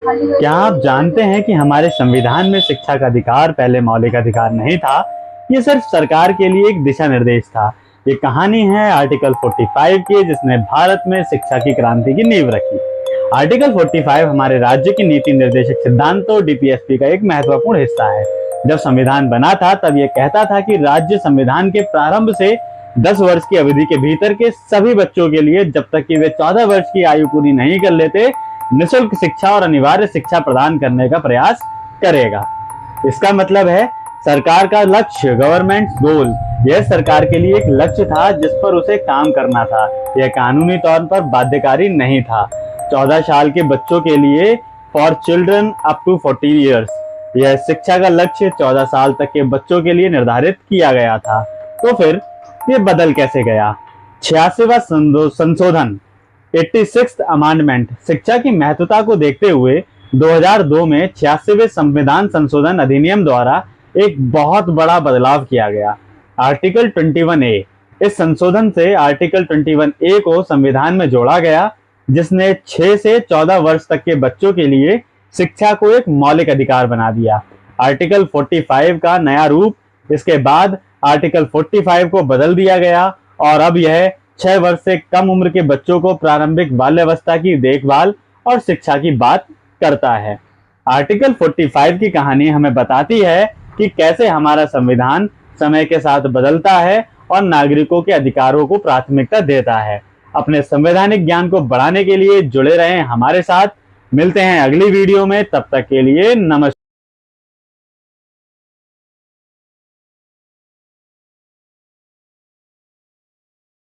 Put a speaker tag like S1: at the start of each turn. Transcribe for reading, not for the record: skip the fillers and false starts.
S1: क्या आप जानते हैं कि हमारे संविधान में शिक्षा का अधिकार पहले मौलिक अधिकार नहीं था। ये सिर्फ सरकार के लिए एक दिशा निर्देश था। ये कहानी है आर्टिकल 45 की, जिसने भारत में शिक्षा की क्रांति की नींव रखी। आर्टिकल 45 हमारे राज्य की नीति निर्देशक सिद्धांतों डीपीएसपी का एक महत्वपूर्ण हिस्सा है। जब संविधान बना था तब यह कहता था कि राज्य संविधान के प्रारंभ से 10 वर्ष की अवधि के भीतर के सभी बच्चों के लिए, जब तक कि वे 14 वर्ष की आयु पूरी नहीं कर लेते, निःशुल्क शिक्षा और अनिवार्य शिक्षा प्रदान करने का प्रयास करेगा। इसका मतलब है सरकार का लक्ष्य, गवर्नमेंट गोल, यह सरकार के लिए एक लक्ष्य था जिस पर उसे काम करना था। यह कानूनी तौर पर बाध्यकारी नहीं था। 14 साल के बच्चों के लिए for children up to 14 years, यह शिक्षा का लक्ष्य 14 साल तक के बच्चों के लिए निर्धारित किया गया था। तो फिर ये बदल कैसे गया? 86वां संशोधन 86th अमेंडमेंट शिक्षा की महत्वता को देखते हुए 2002 में 86वें संविधान संशोधन अधिनियम द्वारा एक बहुत बड़ा बदलाव किया गया। आर्टिकल 21A, इस संशोधन से आर्टिकल 21A को संविधान में जोड़ा गया, जिसने 6 से 14 वर्ष तक के बच्चों के लिए शिक्षा को एक मौलिक अधिकार बना दिया। आर्टिकल 45 का नया रूप, इसके बाद आर्टिकल 45 को बदल दिया गया और अब यह 6 वर्ष से कम उम्र के बच्चों को प्रारंभिक बाल्यावस्था की देखभाल और शिक्षा की बात करता है। आर्टिकल 45 की कहानी हमें बताती है कि कैसे हमारा संविधान समय के साथ बदलता है और नागरिकों के अधिकारों को प्राथमिकता देता है। अपने संवैधानिक ज्ञान को बढ़ाने के लिए जुड़े रहें हमारे साथ। मिलते हैं अगली वीडियो में, तब तक के लिए नमस्कार।